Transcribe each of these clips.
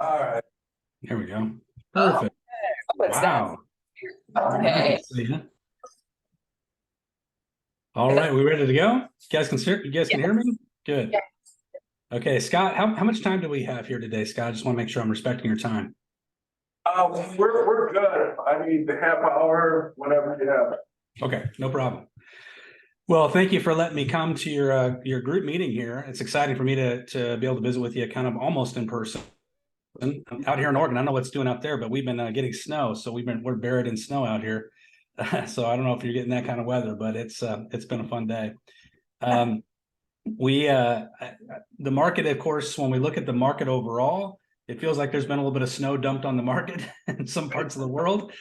All right. There we go. Oh, Perfect. it's done. Wow. Okay. See ya. All right, we ready to go? You guys can hear me? Good. Yeah. Okay, Scott, how much time do we have here today, Scott? I just want to make sure I'm respecting your time. We're good. I need the half hour, whatever you have. Okay, no problem. Well, thank you for letting me come to your group meeting here. It's exciting for me to be able to visit with you kind of almost in person. Out here in Oregon, I don't know what's doing out there, but we've been getting snow, so we're buried in snow out here. So I don't know if you're getting that kind of weather, but it's been a fun day. The market, of course, when we look at the market overall, it feels like there's been a little bit of snow dumped on the market in some parts of the world,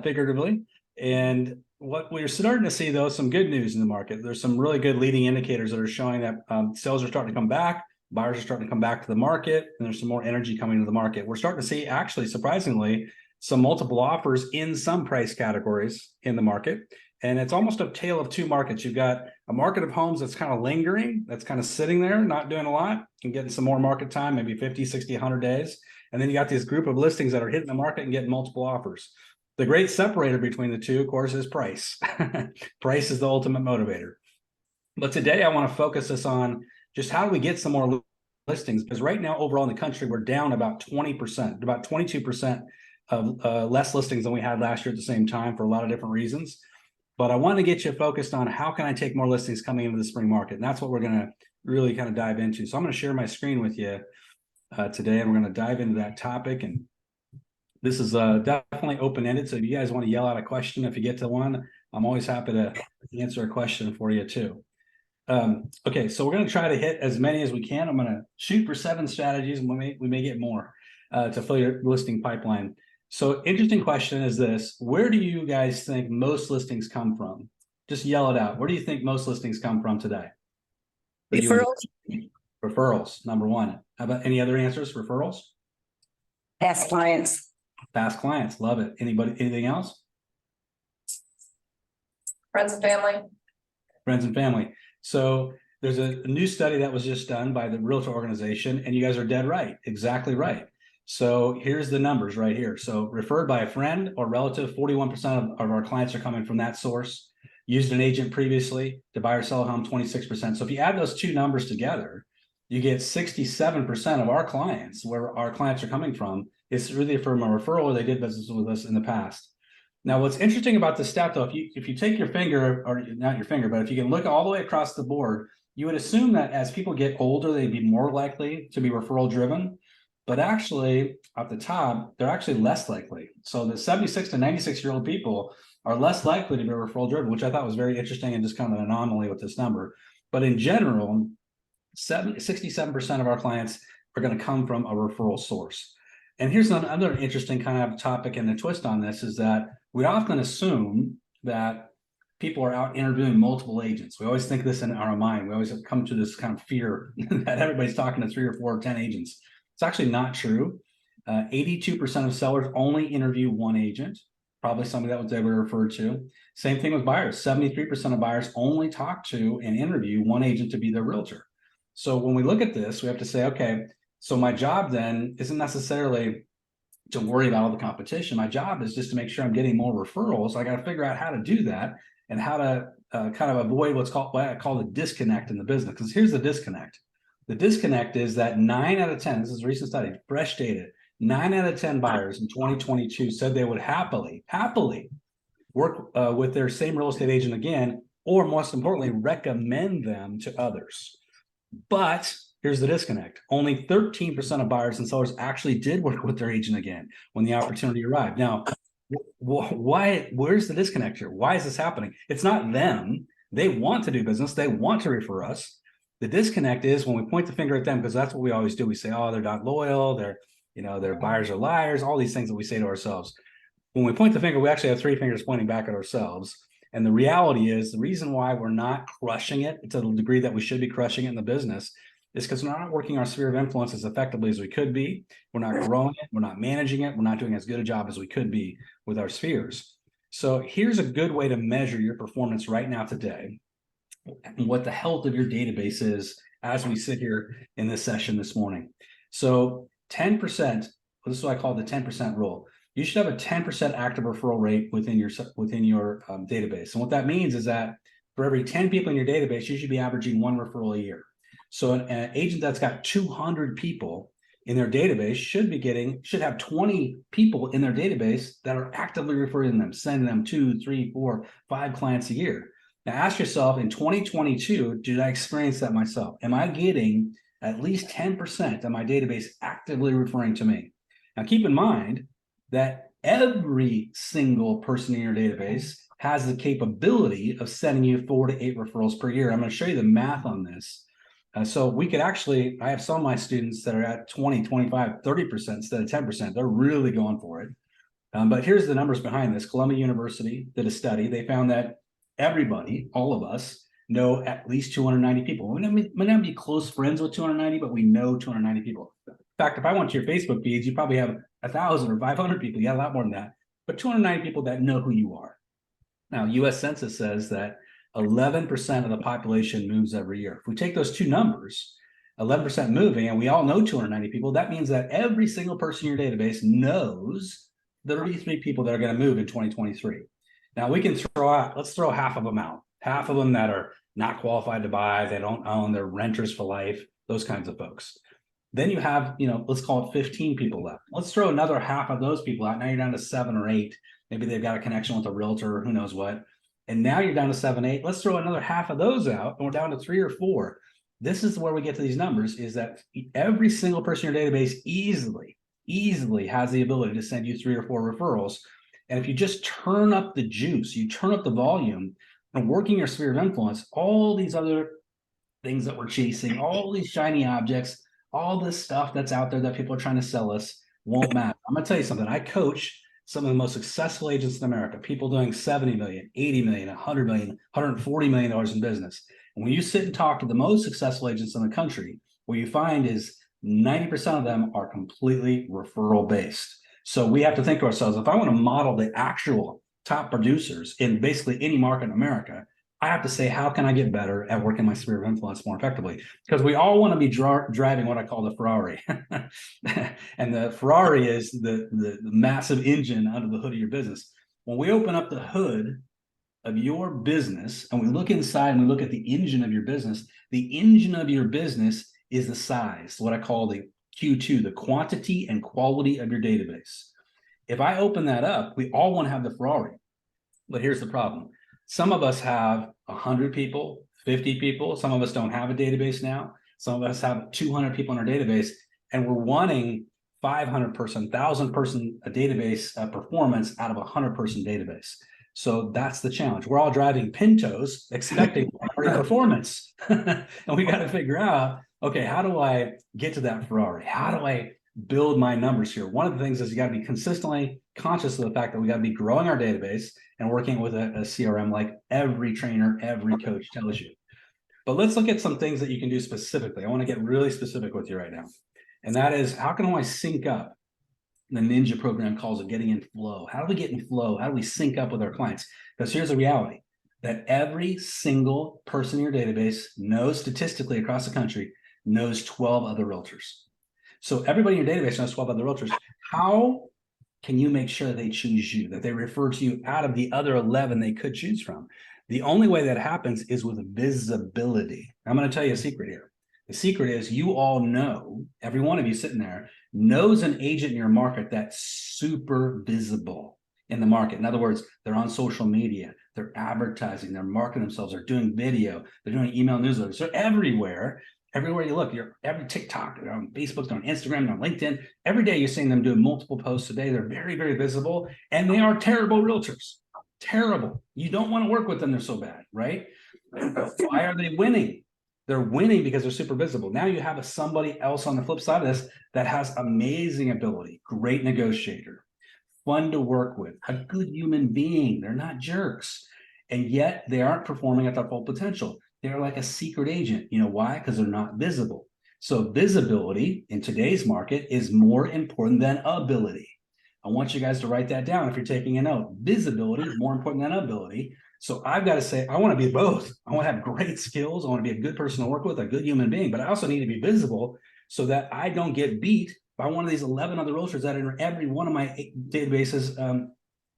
figuratively. And what we're starting to see, though, some good news in the market. There's some really good leading indicators that are showing that sales are starting to come back, buyers are starting to come back to the market, and there's some more energy coming to the market. We're starting to see, actually, surprisingly, some multiple offers in some price categories in the market. And it's almost a tale of two markets. You've got a market of homes that's kind of lingering, that's kind of sitting there, not doing a lot, and getting some more market time, maybe 50, 60, 100 days. And then you got this group of listings that are hitting the market and getting multiple offers. The great separator between the two, of course, is price. Price is the ultimate motivator. But today I want to focus this on just how do we get some more listings? Because right now, overall in the country, we're down about 20%, about 22% of less listings than we had last year at the same time for a lot of different reasons. But I want to get you focused on how can I take more listings coming into the spring market? And that's what we're going to really kind of dive into. So I'm going to share my screen with you today, and we're going to dive into that topic. And this is definitely open-ended. So if you guys want to yell out a question, if you get to one, I'm always happy to answer a question for you too. Okay, so we're going to try to hit as many as we can. I'm going to shoot for 7 strategies, and we may get more to fill your listing pipeline. So interesting question is this: where do you guys think most listings come from? Just yell it out. Where do you think most listings come from today? Referrals. Referrals, number one. How about any other answers? Referrals? Past clients. Past clients, love it. Anything else? Friends and family. Friends and family. So there's a new study that was just done by the Realtor organization, and you guys are dead right, exactly right. So here's the numbers right here. So referred by a friend or relative, 41% of our clients are coming from that source. Used an agent previously to buy or sell a home, 26%. So if you add those two numbers together, you get 67% of our clients, where our clients are coming from, it's really from a referral or they did business with us in the past. Now, what's interesting about this stat, though, if you take your finger, or not your finger, but if you can look all the way across the board, you would assume that as people get older, they'd be more likely to be referral driven. But actually, at the top, they're actually less likely. So the 76 to 96-year-old people are less likely to be referral driven, which I thought was very interesting and just kind of an anomaly with this number. But in general, 67% of our clients are going to come from a referral source. And here's another interesting kind of topic and a twist on this is that we often assume that people are out interviewing multiple agents. We always think this in our mind. We always come to this kind of fear that everybody's talking to 3 or 4 or 10 agents. It's actually not true. 82% of sellers only interview one agent, probably somebody that they were referred to. Same thing with buyers. 73% of buyers only talk to and interview one agent to be their realtor. So when we look at this, we have to say, okay, so my job then isn't necessarily to worry about all the competition. My job is just to make sure I'm getting more referrals. I got to figure out how to do that and how to kind of avoid what I call the disconnect in the business. Because here's the disconnect. The disconnect is that 9 out of 10, this is a recent study, fresh data, 9 out of 10 buyers in 2022 said they would happily work with their same real estate agent again, or most importantly, recommend them to others. But here's the disconnect. Only 13% of buyers and sellers actually did work with their agent again when the opportunity arrived. Now, where's the disconnect here? Why is this happening? It's not them. They want to do business. They want to refer us. The disconnect is when we point the finger at them, because that's what we always do. We say, oh, they're not loyal. Their buyers are liars, all these things that we say to ourselves. When we point the finger, we actually have 3 fingers pointing back at ourselves. And the reality is the reason why we're not crushing it to the degree that we should be crushing it in the business is because we're not working our sphere of influence as effectively as we could be. We're not growing it. We're not managing it. We're not doing as good a job as we could be with our spheres. So here's a good way to measure your performance right now today and what the health of your database is as we sit here in this session this morning. So 10%, this is what I call the 10% rule. You should have a 10% active referral rate within your database. And what that means is that for every 10 people in your database, you should be averaging 1 referral a year. So an agent that's got 200 people in their database should have 20 people in their database that are actively referring them, sending them 2, 3, 4, 5 clients a year. Now ask yourself, in 2022, did I experience that myself? Am I getting at least 10% of my database actively referring to me? Now keep in mind that every single person in your database has the capability of sending you 4 to 8 referrals per year. I'm going to show you the math on this. So we could actually, I have some of my students that are at 20, 25, 30% instead of 10%. They're really going for it. But here's the numbers behind this. Columbia University did a study. They found that everybody, all of us, know at least 290 people. We might not be close friends with 290, but we know 290 people. In fact, if I went to your Facebook feeds, you probably have 1,000 or 500 people. You got a lot more than that. But 290 people that know who you are. Now, U.S. Census says that 11% of the population moves every year. If we take those two numbers, 11% moving, and we all know 290 people, that means that every single person in your database knows 33 people that are going to move in 2023. Now we can let's throw half of them out. Half of them that are not qualified to buy, they don't own, they're renters for life, those kinds of folks. Then you have, let's call it 15 people left. Let's throw another half of those people out. Now you're down to 7 or 8. Maybe they've got a connection with a realtor, who knows what. And now you're down to 7, 8. Let's throw another half of those out, and we're down to 3 or 4. This is where we get to these numbers, is that every single person in your database easily has the ability to send you 3 or 4 referrals. And if you just turn up the juice, you turn up the volume, and working your sphere of influence, all these other things that we're chasing, all these shiny objects, all this stuff that's out there that people are trying to sell us won't matter. I'm gonna tell you something. I coach some of the most successful agents in America, people doing 70 million, 80 million, 100 million, $140 million in business. And when you sit and talk to the most successful agents in the country, what you find is 90% of them are completely referral based. So we have to think to ourselves, if I want to model the actual top producers in basically any market in America, I have to say, how can I get better at working my sphere of influence more effectively? Because we all want to be driving what I call the Ferrari. And the Ferrari is the massive engine under the hood of your business. When we open up the hood of your business and we look inside and we look at the engine of your business, the engine of your business is the size, what I call the Q2, the quantity and quality of your database. If I open that up, we all want to have the Ferrari. But here's the problem. Some of us have 100 people, 50 people. Some of us don't have a database now. Some of us have 200 people in our database, and we're wanting 500 person, 1,000 person a database performance out of a 100 person database. So that's the challenge. We're all driving Pintos expecting performance. And we got to figure out, okay, how do I get to that Ferrari? How do I build my numbers here? One of the things is you got to be consistently conscious of the fact that we got to be growing our database and working with a CRM like every trainer, every coach tells you. But let's look at some things that you can do specifically. I want to get really specific with you right now. And that is, how can I sync up? The Ninja program calls it getting in flow. How do we get in flow? How do we sync up with our clients? Because here's the reality, that every single person in your database knows, statistically across the country, knows 12 other realtors. So everybody in your database knows 12 other realtors. How can you make sure they choose you, that they refer to you out of the other 11 they could choose from? The only way that happens is with visibility. I'm going to tell you a secret here. The secret is, you all know, every one of you sitting there knows an agent in your market that's super visible in the market. In other words, they're on social media, they're advertising, they're marketing themselves, they're doing video, they're doing email newsletters, they're everywhere. Everywhere you look, you're every TikTok, they're on Facebook, they're on Instagram, they're on LinkedIn. Every day you're seeing them doing multiple posts a day. They're very, very visible, and they are terrible realtors. Terrible. You don't want to work with them. They're so bad, right? Why are they winning? They're winning because they're super visible. Now you have somebody else on the flip side of this that has amazing ability, great negotiator, fun to work with, a good human being. They're not jerks, and yet they aren't performing at their full potential. They're like a secret agent. You know why? Because they're not visible. So visibility in today's market is more important than ability. I want you guys to write that down if you're taking a note. Visibility is more important than ability. So I've got to say, I want to be both. I want to have great skills. I want to be a good person to work with, a good human being, but I also need to be visible so that I don't get beat by one of these 11 other realtors that are in every one of my databases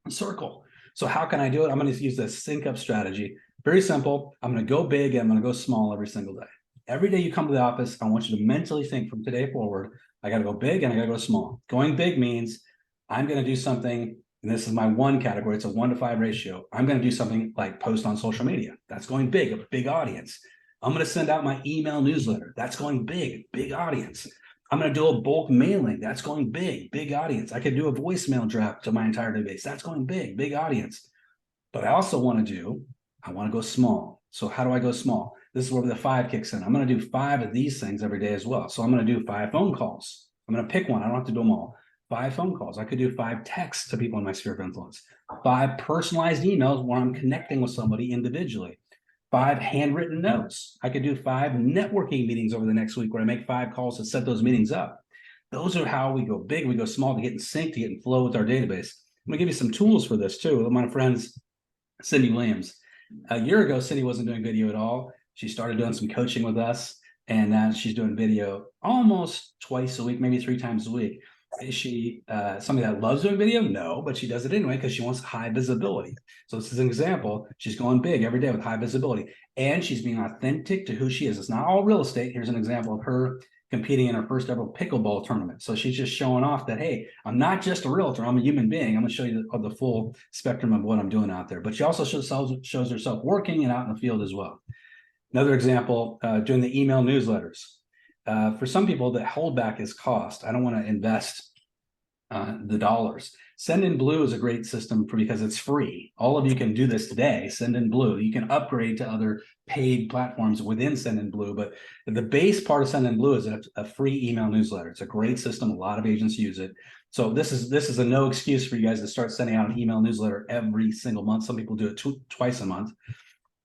circle. So how can I do it? I'm going to use the sync up strategy. Very simple. I'm going to go big and I'm going to go small every single day. Every day you come to the office, I want you to mentally think from today forward, I got to go big and I got to go small. Going big means I'm going to do something, and this is my one category. It's a 1-to-5 ratio. I'm going to do something like post on social media. That's going big, a big audience. I'm going to send out my email newsletter. That's going big, big audience. I'm going to do a bulk mailing. That's going big, big audience. I could do a voicemail draft to my entire database. That's going big, big audience. But I also want to go small. So how do I go small? This is where the 5 kicks in. I'm going to do 5 of these things every day as well. So I'm going to do 5 phone calls. I'm going to pick one. I don't have to do them all. 5 phone calls. I could do 5 texts to people in my sphere of influence. 5 personalized emails where I'm connecting with somebody individually. 5 handwritten notes. I could do 5 networking meetings over the next week where I make 5 calls to set those meetings up. Those are how we go big, we go small, to get in sync, to get in flow with our database. I'm gonna give you some tools for this too. One of my friends, Cindy Williams. A year ago, Cindy wasn't doing video at all. She started doing some coaching with us, and now she's doing video almost twice a week, maybe 3 times a week. Is she somebody that loves doing video? No, but she does it anyway because she wants high visibility. So this is an example. She's going big every day with high visibility, and she's being authentic to who she is. It's not all real estate. Here's an example of her competing in her first ever pickleball tournament. So she's just showing off that, hey, I'm not just a realtor, I'm a human being. I'm going to show you the full spectrum of what I'm doing out there. But she also shows herself working and out in the field as well. Another example, doing the email newsletters. For some people, the holdback is cost. I don't want to invest the dollars. Send in Blue is a great system because it's free. All of you can do this today. Send in Blue. You can upgrade to other paid platforms within Send in Blue, but the base part of Send in Blue is a free email newsletter. It's a great system. A lot of agents use it. So this is a no excuse for you guys to start sending out an email newsletter every single month. Some people do it twice a month.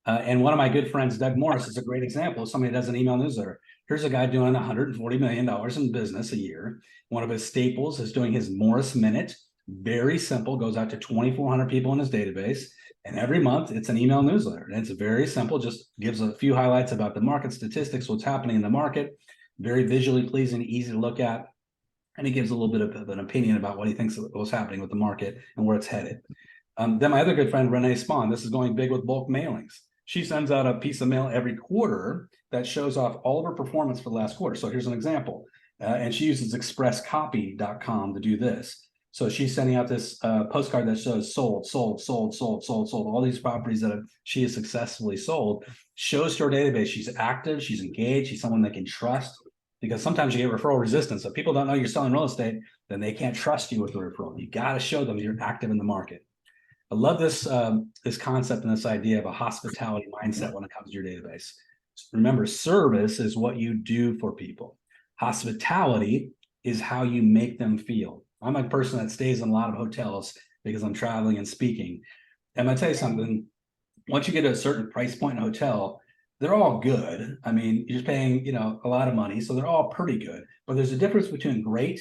And one of my good friends, Doug Morris, is a great example of somebody that does an email newsletter. Here's a guy doing $140 million in business a year. One of his staples is doing his Morris Minute. Very simple, goes out to 2,400 people in his database. And every month it's an email newsletter. And it's very simple, just gives a few highlights about the market statistics, what's happening in the market. Very visually pleasing, easy to look at. And he gives a little bit of an opinion about what he thinks was happening with the market and where it's headed. Then my other good friend, Renee Spahn, this is going big with bulk mailings. She sends out a piece of mail every quarter that shows off all of her performance for the last quarter. So here's an example. And she uses expresscopy.com to do this. So she's sending out this postcard that shows sold, all these properties that she has successfully sold. Shows to her database she's active, she's engaged, she's someone they can trust. Because sometimes you get referral resistance. If people don't know you're selling real estate, then they can't trust you with the referral. You got to show them you're active in the market. I love this this concept and this idea of a hospitality mindset when it comes to your database. Remember, service is what you do for people. Hospitality is how you make them feel. I'm a person that stays in a lot of hotels because I'm traveling and speaking. And I tell you something, once you get to a certain price point in a hotel, they're all good. I mean, you're paying, a lot of money, so they're all pretty good. But there's a difference between great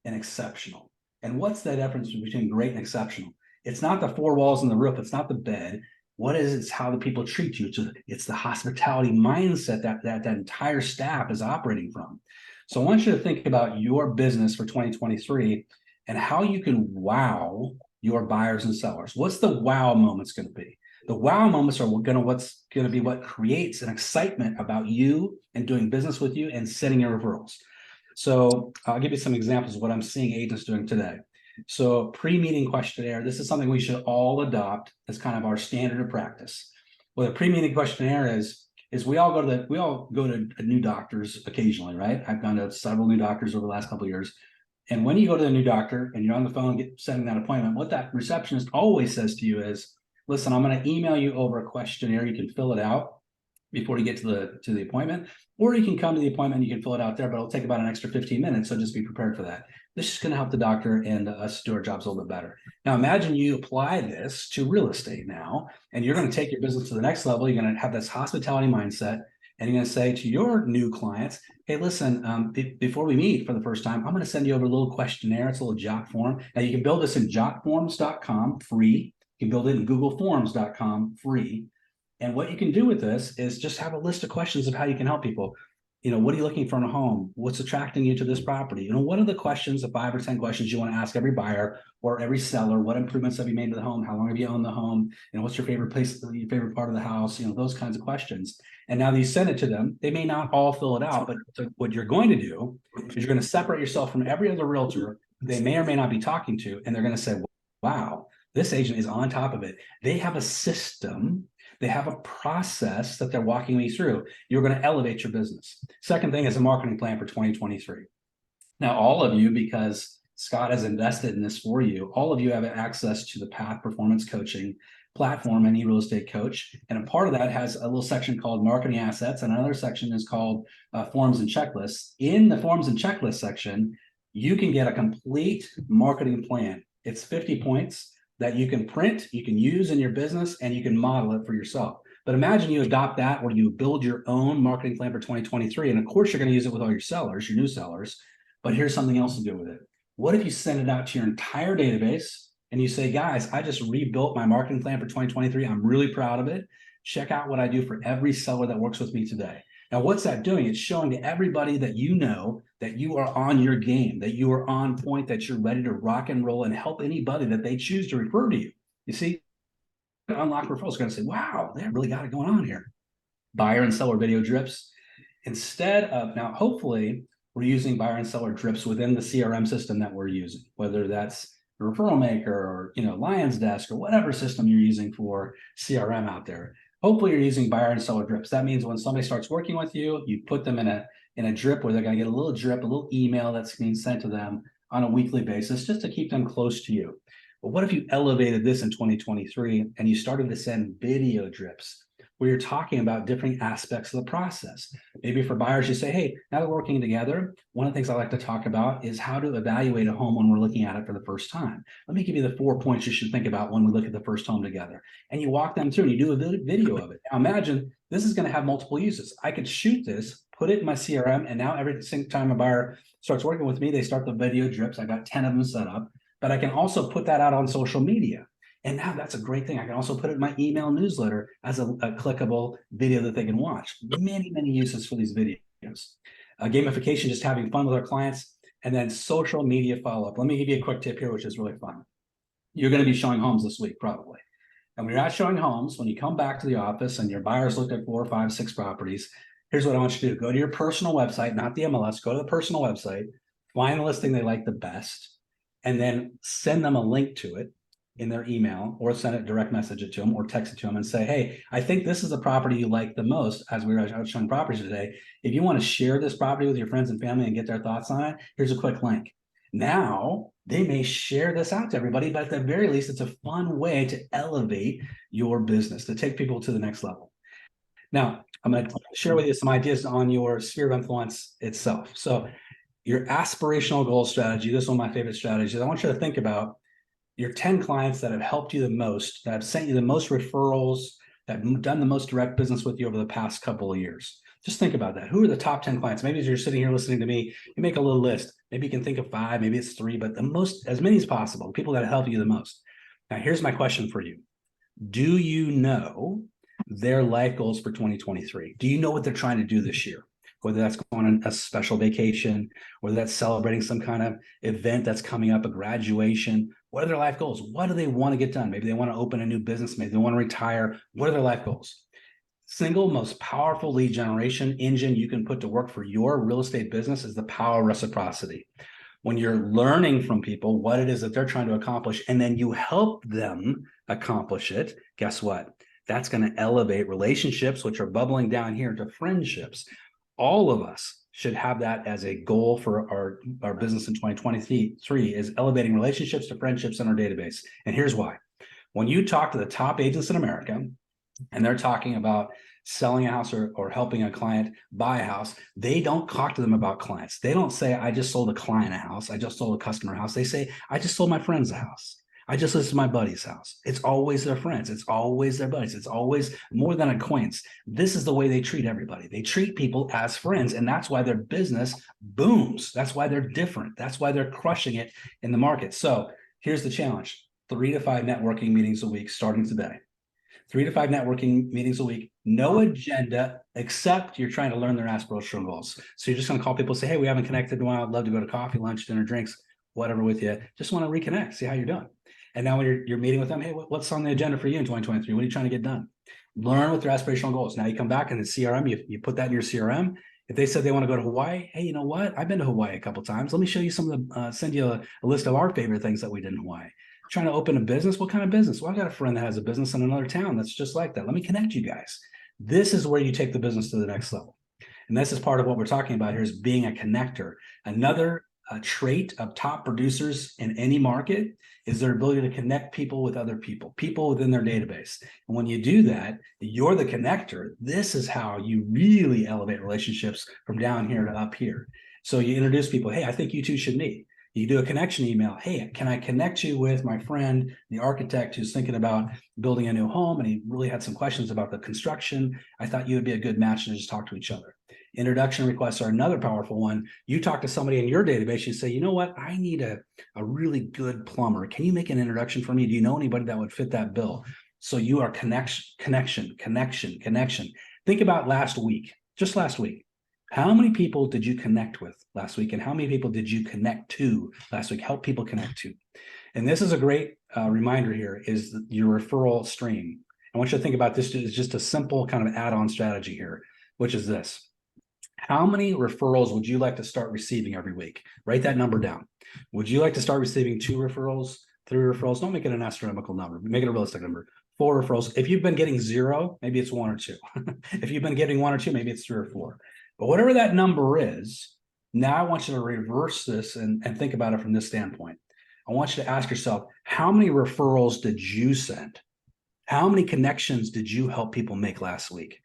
and exceptional. And what's that difference between great and exceptional? It's not the 4 walls and the roof. It's not the bed. What is it? It's how the people treat you. It's the hospitality mindset that entire staff is operating from. So I want you to think about your business for 2023 and how you can wow your buyers and sellers. What's the wow moments going to be? The wow moments are what's going to be what creates an excitement about you and doing business with you and sending your referrals. So I'll give you some examples of what I'm seeing agents doing today. So pre-meeting questionnaire, this is something we should all adopt as kind of our standard of practice. What a pre-meeting questionnaire is we all go to new doctors occasionally, right? I've gone to several new doctors over the last couple of years. And when you go to the new doctor and you're on the phone setting that appointment, what that receptionist always says to you is, listen, I'm going to email you over a questionnaire. You can fill it out before you get to the appointment, or you can come to the appointment, you can fill it out there, but it'll take about an extra 15 minutes. So just be prepared for that. This is going to help the doctor and us do our jobs a little bit better. Now, imagine you apply this to real estate now, and you're going to take your business to the next level. You're going to have this hospitality mindset, and you're going to say to your new clients, hey, listen, before we meet for the first time, I'm going to send you over a little questionnaire. It's a little jot form. Now, you can build this in jotforms.com free. You can build it in googleforms.com free. And what you can do with this is just have a list of questions of how you can help people. what are you looking for in a home? What's attracting you to this property? What are the questions, the 5 or 10 questions you want to ask every buyer or every seller? What improvements have you made to the home? How long have you owned the home? What's your favorite place, your favorite part of the house? Those kinds of questions. And now that you send it to them, they may not all fill it out, but what you're going to do is you're going to separate yourself from every other realtor they may or may not be talking to, and they're going to say, wow, this agent is on top of it. They have a system. They have a process that they're walking me through. You're going to elevate your business. Second thing is a marketing plan for 2023. Now, all of you, because Scott has invested in this for you, all of you have access to the Path Performance Coaching platform, any real estate coach. And a part of that has a little section called marketing assets. And another section is called forms and checklists. In the forms and checklist section, you can get a complete marketing plan. It's 50 points that you can print, you can use in your business, and you can model it for yourself. But imagine you adopt that where you build your own marketing plan for 2023. And of course, you're going to use it with all your sellers, your new sellers. But here's something else to do with it. What if you send it out to your entire database and you say, guys, I just rebuilt my marketing plan for 2023. I'm really proud of it. Check out what I do for every seller that works with me today. Now, what's that doing? It's showing to everybody that you know that you are on your game, that you are on point, that you're ready to rock and roll and help anybody that they choose to refer to you. You see, unlock referrals are going to say, wow, they really got it going on here. Buyer and seller video drips. Instead of, now, hopefully, we're using buyer and seller drips within the CRM system that we're using, whether that's a referral maker or, Lion's Desk or whatever system you're using for CRM out there. Hopefully you're using buyer and seller drips. That means when somebody starts working with you, you put them in a drip where they're going to get a little drip, a little email that's being sent to them on a weekly basis just to keep them close to you. But what if you elevated this in 2023 and you started to send video drips where you're talking about different aspects of the process? Maybe for buyers, you say, hey, now that we're working together, one of the things I like to talk about is how to evaluate a home when we're looking at it for the first time. Let me give you the 4 points you should think about when we look at the first home together. And you walk them through and you do a video of it. Now imagine this is going to have multiple uses. I could shoot this, put it in my CRM, and now every single time a buyer starts working with me, they start the video drips. I got 10 of them set up, but I can also put that out on social media. And now that's a great thing. I can also put it in my email newsletter as a clickable video that they can watch. Many, many uses for these videos. Gamification, just having fun with our clients, and then social media follow-up. Let me give you a quick tip here, which is really fun. You're going to be showing homes this week, probably. And when you're not showing homes, when you come back to the office and your buyers looked at 4, 5, 6 properties, here's what I want you to do. Go to your personal website, not the MLS. Go to the personal website, find the listing they like the best, and then send them a link to it in their email, or send it direct message it to them or text it to them and say, hey, I think this is the property you like the most as we were out showing properties today. If you want to share this property with your friends and family and get their thoughts on it, here's a quick link. Now they may share this out to everybody, but at the very least, it's a fun way to elevate your business, to take people to the next level. Now, I'm going to share with you some ideas on your sphere of influence itself. So your aspirational goal strategy, this is one of my favorite strategies. I want you to think about your 10 clients that have helped you the most, that have sent you the most referrals, that have done the most direct business with you over the past couple of years. Just think about that. Who are the top 10 clients? Maybe as you're sitting here listening to me, you make a little list. Maybe you can think of 5, maybe it's 3, but the most, as many as possible, people that help you the most. Now, here's my question for you. Do you know their life goals for 2023? Do you know what they're trying to do this year? Whether that's going on a special vacation, whether that's celebrating some kind of event that's coming up, a graduation. What are their life goals? What do they want to get done? Maybe they want to open a new business. Maybe they want to retire. What are their life goals? Single most powerful lead generation engine you can put to work for your real estate business is the power of reciprocity. When you're learning from people what it is that they're trying to accomplish, and then you help them accomplish it, guess what? That's going to elevate relationships, which are bubbling down here, to friendships. All of us should have that as a goal for our business in 2023, is elevating relationships to friendships in our database. And here's why. When you talk to the top agents in America and they're talking about selling a house or helping a client buy a house, they don't talk to them about clients. They don't say, I just sold a client a house. I just sold a customer a house. They say, I just sold my friend's a house. I just listed my buddy's house. It's always their friends. It's always their buddies. It's always more than acquaintance. This is the way they treat everybody. They treat people as friends, and that's why their business booms. That's why they're different. That's why they're crushing it in the market. So here's the challenge. 3 to 5 networking meetings a week starting today. 3 to 5 networking meetings a week no agenda, except you're trying to learn their aspirational goals. So you're just going to call people and say, hey, we haven't connected in a while. I'd love to go to coffee, lunch, dinner, drinks, whatever with you. Just want to reconnect, see how you're doing. And now when you're meeting with them, hey, what's on the agenda for you in 2023? What are you trying to get done? Learn what their aspirational goals. Now you come back in the CRM, you put that in your CRM. If they said they want to go to Hawaii, hey, you know what? I've been to Hawaii a couple of times. Let me show you some of the, send you a list of our favorite things that we did in Hawaii. Trying to open a business. What kind of business? Well, I've got a friend that has a business in another town that's just like that. Let me connect you guys. This is where you take the business to the next level. And this is part of what we're talking about here is being a connector. Another trait of top producers in any market is their ability to connect people with other people within their database. And when you do that, you're the connector. This is how you really elevate relationships from down here to up here. So you introduce people, hey, I think you two should meet. You do a connection email. Hey, can I connect you with my friend, the architect who's thinking about building a new home? And he really had some questions about the construction. I thought you would be a good match to just talk to each other. Introduction requests are another powerful one. You talk to somebody in your database, you say, you know what? I need a really good plumber. Can you make an introduction for me? Do you know anybody that would fit that bill? So you are connection. Think about last week, just last week. How many people did you connect with last week? And how many people did you connect to last week? Help people connect to. And this is a great reminder here is your referral stream. I want you to think about this as just a simple kind of add-on strategy here, which is this. How many referrals would you like to start receiving every week? Write that number down. Would you like to start receiving 2 referrals, 3 referrals? Don't make it an astronomical number. Make it a realistic number. 4 referrals. If you've been getting 0, maybe it's 1 or 2. If you've been getting 1 or 2, maybe it's 3 or 4. But whatever that number is, now I want you to reverse this and think about it from this standpoint. I want you to ask yourself, how many referrals did you send? How many connections did you help people make last week?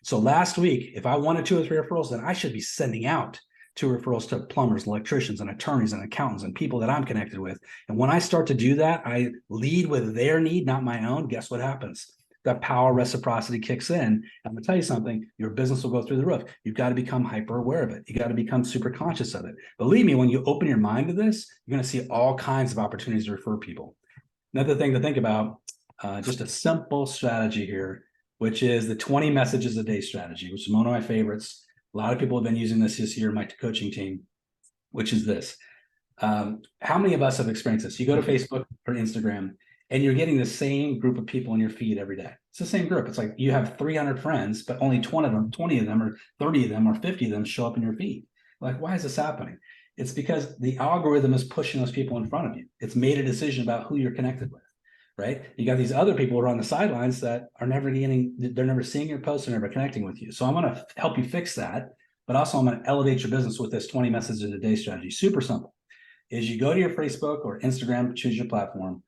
So last week, if I wanted 2 or 3 referrals, then I should be sending out 2 referrals to plumbers, electricians, and attorneys and accountants and people that I'm connected with. And when I start to do that, I lead with their need, not my own. Guess what happens? The power reciprocity kicks in. I'm going to tell you something, your business will go through the roof. You've got to become hyper aware of it. You got to become super conscious of it. Believe me, when you open your mind to this, you're going to see all kinds of opportunities to refer people. Another thing to think about, just a simple strategy here, which is the 20 messages a day strategy, which is one of my favorites. A lot of people have been using this year in my coaching team, which is this. How many of us have experienced this? You go to Facebook or Instagram, and you're getting the same group of people in your feed every day. It's the same group. It's like you have 300 friends, but only 20 of them, or 30 of them, or 50 of them show up in your feed. Like, why is this happening? It's because the algorithm is pushing those people in front of you. It's made a decision about who you're connected with. Right? You got these other people who are on the sidelines that are never they're never seeing your posts, they're never connecting with you. So I'm going to help you fix that, but also I'm going to elevate your business with this 20 messages a day strategy. Super simple. Is you go to your Facebook or Instagram, choose your platform.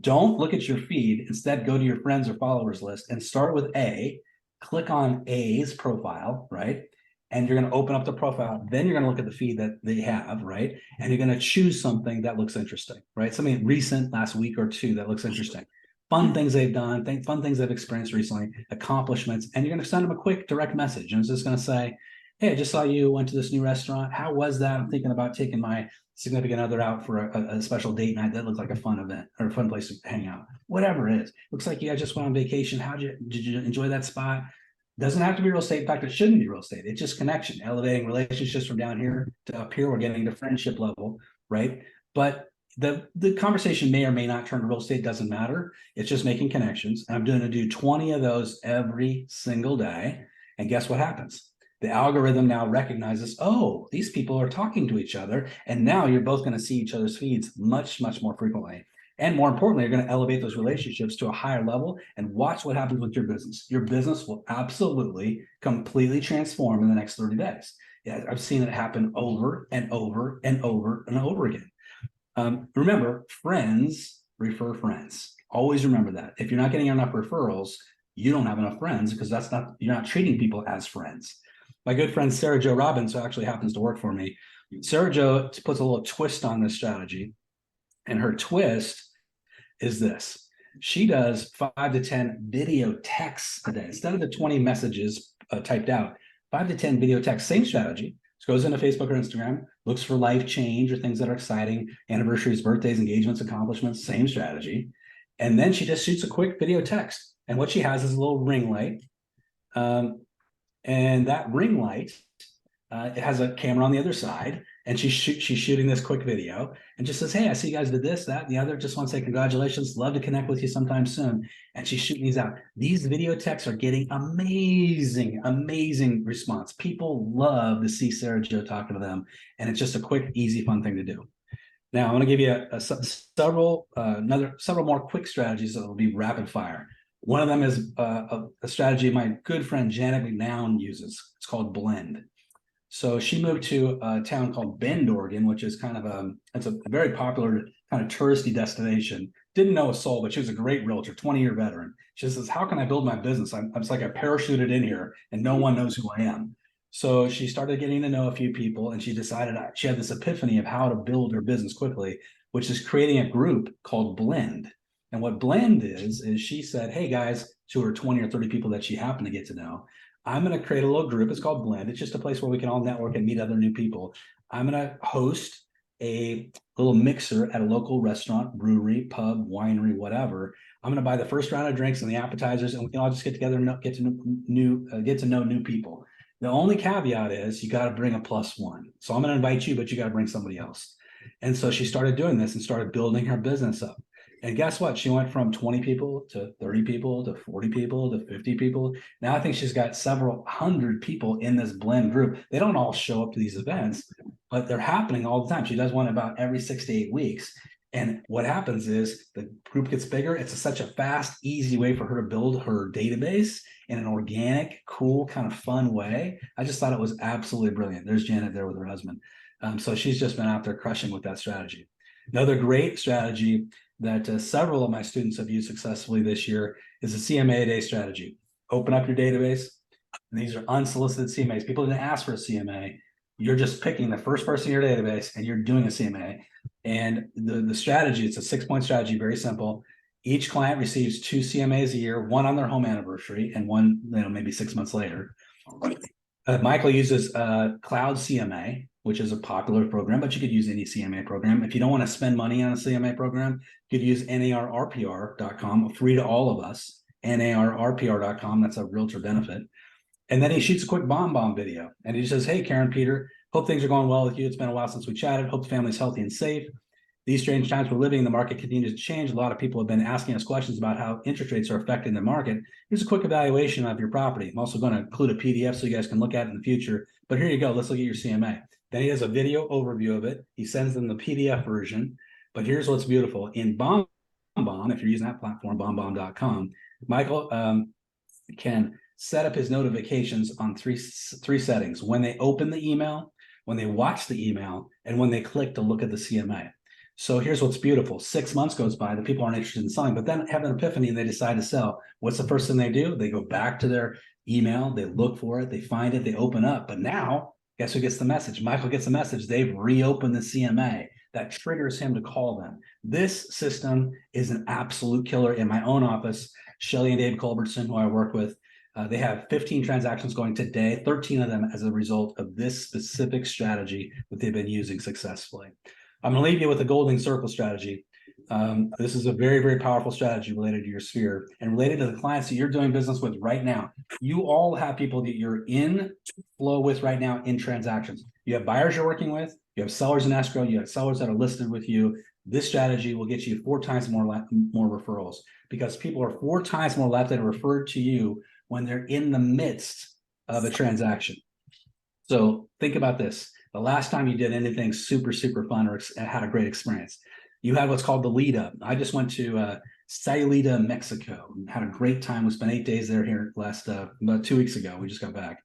Don't look at your feed. Instead, go to your friends or followers list and start with A, click on A's profile, right? And you're going to open up the profile. Then you're going to look at the feed that they have, right? And you're going to choose something that looks interesting, right? Something recent, last week or 2 that looks interesting. Fun things they've done, fun things they've experienced recently, accomplishments. And you're going to send them a quick direct message. And it's just going to say, hey, I just saw you went to this new restaurant. How was that? I'm thinking about taking my significant other out for a special date night. That looks like a fun event or a fun place to hang out. Whatever it is. Looks like you guys just went on vacation. Did you enjoy that spot? Doesn't have to be real estate. In fact, it shouldn't be real estate. It's just connection, elevating relationships from down here to up here. We're getting to friendship level, right? But the conversation may or may not turn to real estate. Doesn't matter. It's just making connections. And I'm going to do 20 of those every single day. And guess what happens? The algorithm now recognizes, oh, these people are talking to each other. And now you're both going to see each other's feeds much, much more frequently. And more importantly, you're going to elevate those relationships to a higher level and watch what happens with your business. Your business will absolutely completely transform in the next 30 days. Yeah, I've seen it happen over and over and over and over again. Remember, friends refer friends. Always remember that. If you're not getting enough referrals, you don't have enough friends because you're not treating people as friends. My good friend, Sarah Jo Robbins, who actually happens to work for me, Sarah Jo puts a little twist on this strategy. And her twist is this. She does 5 to 10 video texts a day. Instead of the 20 messages typed out, 5 to 10 video texts, same strategy. She goes into Facebook or Instagram, looks for life change or things that are exciting, anniversaries, birthdays, engagements, accomplishments, same strategy. And then she just shoots a quick video text. And what she has is a little ring light. And that ring light, it has a camera on the other side, and she's shooting this quick video and just says, hey, I see you guys did this, that, and the other. Just want to say congratulations. Love to connect with you sometime soon. And she's shooting these out. These video texts are getting amazing response. People love to see Sarah Joe talking to them, and it's just a quick, easy, fun thing to do. Now, I'm going to give you several more quick strategies that will be rapid fire. One of them is a strategy my good friend Janet McNown uses. It's called Blend. So she moved to a town called Bend, Oregon, which is kind of it's a very popular kind of touristy destination. Didn't know a soul, but she was a great realtor, 20-year veteran. She says, how can I build my business? I'm it's like I parachuted in here and no one knows who I am. So she started getting to know a few people, and she decided she had this epiphany of how to build her business quickly, which is creating a group called Blend. And what Blend is she said, hey guys, to her 20 or 30 people that she happened to get to know, I'm going to create a little group. It's called Blend. It's just a place where we can all network and meet other new people. I'm going to host a little mixer at a local restaurant, brewery, pub, winery, whatever. I'm going to buy the first round of drinks and the appetizers, and we can all just get together and get to know new people. The only caveat is you got to bring a +1. So I'm going to invite you, but you got to bring somebody else. And so she started doing this and started building her business up. And guess what? She went from 20 people to 30 people to 40 people to 50 people. Now I think she's got several hundred people in this Blend group. They don't all show up to these events, but they're happening all the time. She does one about every 6 to 8 weeks. And what happens is the group gets bigger. It's such a fast, easy way for her to build her database in an organic, cool, kind of fun way. I just thought it was absolutely brilliant. There's Janet there with her husband. So she's just been out there crushing with that strategy. Another great strategy that several of my students have used successfully this year is the CMA a day strategy. Open up your database. And these are unsolicited CMAs. People didn't ask for a CMA. You're just picking the first person in your database and you're doing a CMA. And the strategy, it's a 6-point strategy, very simple. Each client receives 2 CMAs a year, one on their home anniversary and one, maybe 6 months later. Michael uses Cloud CMA, which is a popular program, but you could use any CMA program. If you don't want to spend money on a CMA program, you could use NARRPR.com, free to all of us, NARRPR.com. That's a realtor benefit. And then he shoots a quick bomb video. And he says, hey, Karen, Peter, hope things are going well with you. It's been a while since we chatted. Hope the family's healthy and safe. These strange times we're living in, the market continues to change. A lot of people have been asking us questions about how interest rates are affecting the market. Here's a quick evaluation of your property. I'm also going to include a PDF so you guys can look at it in the future. But here you go. Let's look at your CMA. Then he has a video overview of it. He sends them the PDF version. But here's what's beautiful. In BombBomb, if you're using that platform, BombBomb.com, Michael can set up his notifications on three settings: when they open the email, when they watch the email, and when they click to look at the CMA. So here's what's beautiful. 6 months goes by, the people aren't interested in selling, but then have an epiphany and they decide to sell. What's the first thing they do? They go back to their email, they look for it, they find it, they open up. But now, guess who gets the message? Michael gets the message. They've reopened the CMA. That triggers him to call them. This system is an absolute killer. In my own office, Shelly and Dave Culbertson, who I work with, they have 15 transactions going today, 13 of them as a result of this specific strategy that they've been using successfully. I'm going to leave you with a golden circle strategy. This is a very, very powerful strategy related to your sphere and related to the clients that you're doing business with right now. You all have people that you're in flow with right now in transactions. You have buyers you're working with, you have sellers in escrow, you have sellers that are listed with you. This strategy will get you 4 times more referrals, because people are 4 times more likely to refer to you when they're in the midst of a transaction. So think about this. The last time you did anything super, super fun or had a great experience, you had what's called the lead up. I just went to Sayulita, Mexico, and had a great time. We spent 8 days there here about 2 weeks ago. We just got back.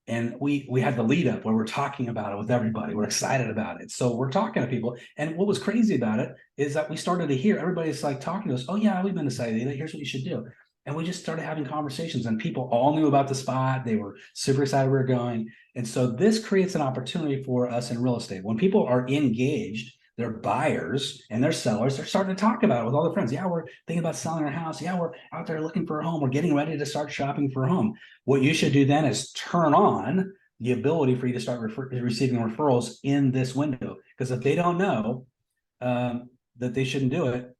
And we had the lead up where we're talking about it with everybody. We're excited about it. So we're talking to people. And what was crazy about it is that we started to hear everybody's like talking to us. Oh yeah, we've been to Sayulita. Here's what you should do. And we just started having conversations, and people all knew about the spot. They were super excited we were going. And so this creates an opportunity for us in real estate. When people are engaged, they're buyers and they're sellers, they're starting to talk about it with all their friends. Yeah, we're thinking about selling our house. Yeah, we're out there looking for a home. We're getting ready to start shopping for a home. What you should do then is turn on the ability for you to start receiving referrals in this window. Because if they don't know that they shouldn't do it,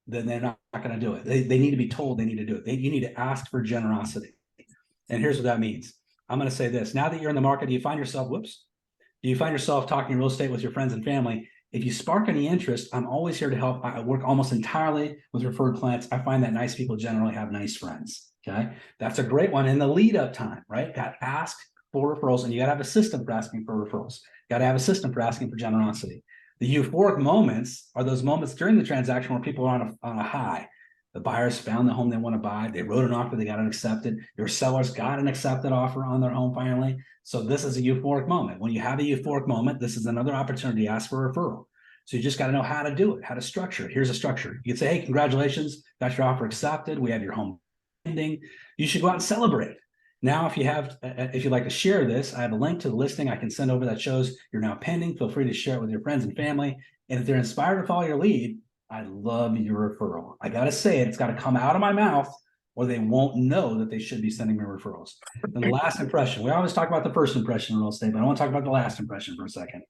then they're not going to do it. They need to be told they need to do it. You need to ask for generosity. And here's what that means. I'm going to say this. Now that you're in the market, do you find yourself, do you find yourself talking real estate with your friends and family? If you spark any interest, I'm always here to help. I work almost entirely with referred clients. I find that nice people generally have nice friends. Okay. That's a great one. In the lead up time, right? Got to ask for referrals, and you got to have a system for asking for referrals. Got to have a system for asking for generosity. The euphoric moments are those moments during the transaction where people are on a high. The buyers found the home they want to buy. They wrote an offer. They got it accepted. Your sellers got an accepted offer on their home finally. So this is a euphoric moment. When you have a euphoric moment, this is another opportunity to ask for a referral. So you just got to know how to do it, how to structure it. Here's a structure. You can say, hey, congratulations, got your offer accepted. We have your home pending. You should go out and celebrate. Now, if you'd like to share this, I have a link to the listing I can send over that shows you're now pending. Feel free to share it with your friends and family. And if they're inspired to follow your lead, I love your referral. I got to say it. It's got to come out of my mouth, or they won't know that they should be sending me referrals. And the last impression, we always talk about the first impression in real estate, but I want to talk about the last impression for a second.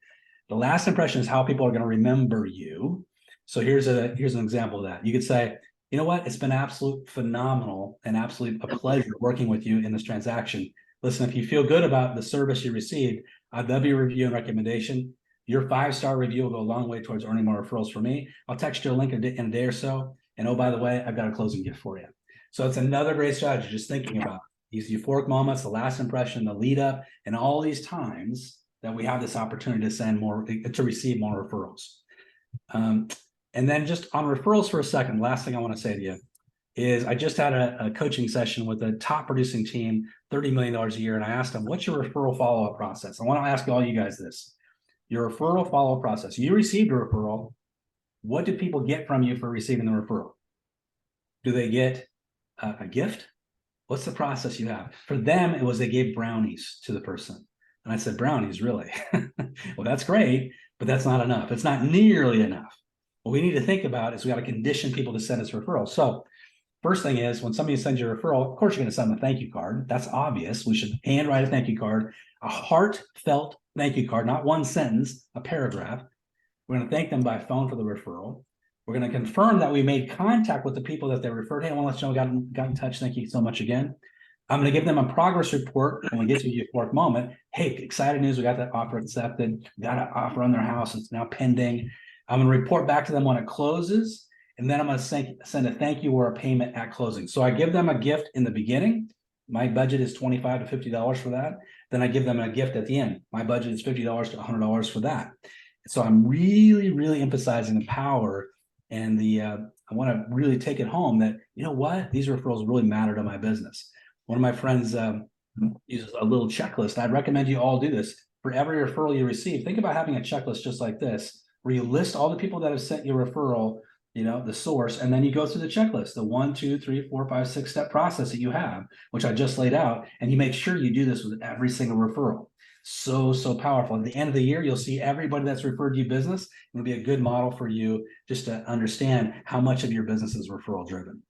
The last impression is how people are going to remember you. So here's an example of that. You could say, you know what? It's been absolute phenomenal and absolutely a pleasure working with you in this transaction. Listen, if you feel good about the service you received, I'd love your review and recommendation. Your 5-star review will go a long way towards earning more referrals for me. I'll text you a link in a day or so. And oh, by the way, I've got a closing gift for you. So it's another great strategy, just thinking about these euphoric moments, the last impression, the lead up, and all these times that we have this opportunity to receive more referrals. And then just on referrals for a second, last thing I want to say to you is I just had a coaching session with a top producing team, $30 million a year. And I asked them, what's your referral follow-up process? I want to ask all you guys this. Your referral follow-up process. You received a referral. What do people get from you for receiving the referral? Do they get a gift? What's the process you have? For them, it was they gave brownies to the person. And I said, brownies, really? Well, that's great, but that's not enough. It's not nearly enough. What we need to think about is we got to condition people to send us referrals. So first thing is when somebody sends you a referral, of course, you're going to send them a thank you card. That's obvious. We should handwrite a thank you card, a heartfelt thank you card, not one sentence, a paragraph. We're going to thank them by phone for the referral. We're going to confirm that we made contact with the people that they referred. Hey, I want to let you know we got in touch. Thank you so much again. I'm going to give them a progress report when we get to a euphoric moment. Hey, excited news. We got that offer accepted. Got an offer on their house. It's now pending. I'm going to report back to them when it closes. And then I'm going to send a thank you or a payment at closing. So I give them a gift in the beginning. My budget is $25 to $50 for that. Then I give them a gift at the end. My budget is $50 to $100 for that. So I'm really, really emphasizing the power and I want to really take it home that, you know what, these referrals really matter to my business. One of my friends uses a little checklist. I'd recommend you all do this. For every referral you receive, think about having a checklist just like this, where you list all the people that have sent you a referral, you know, the source, and then you go through the checklist, the 1, 2, 3, 4, 5, 6-step process that you have, which I just laid out, and you make sure you do this with every single referral. So powerful. At the end of the year, you'll see everybody that's referred you business. It'll be a good model for you just to understand how much of your business is referral driven.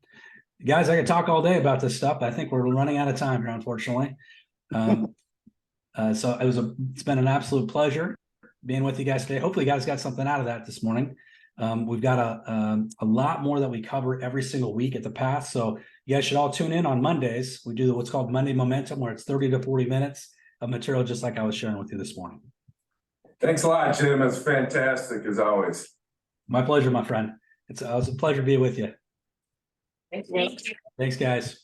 Guys, I could talk all day about this stuff, but I think we're running out of time here, unfortunately. So it's been an absolute pleasure being with you guys today. Hopefully you guys got something out of that this morning. We've got a lot more that we cover every single week at the Path. So you guys should all tune in on Mondays. We do what's called Monday Momentum, where it's 30 to 40 minutes of material, just like I was sharing with you this morning. Thanks a lot, Jim. It's fantastic as always. My pleasure, my friend. It was a pleasure being with you. Thank you. Thanks, guys.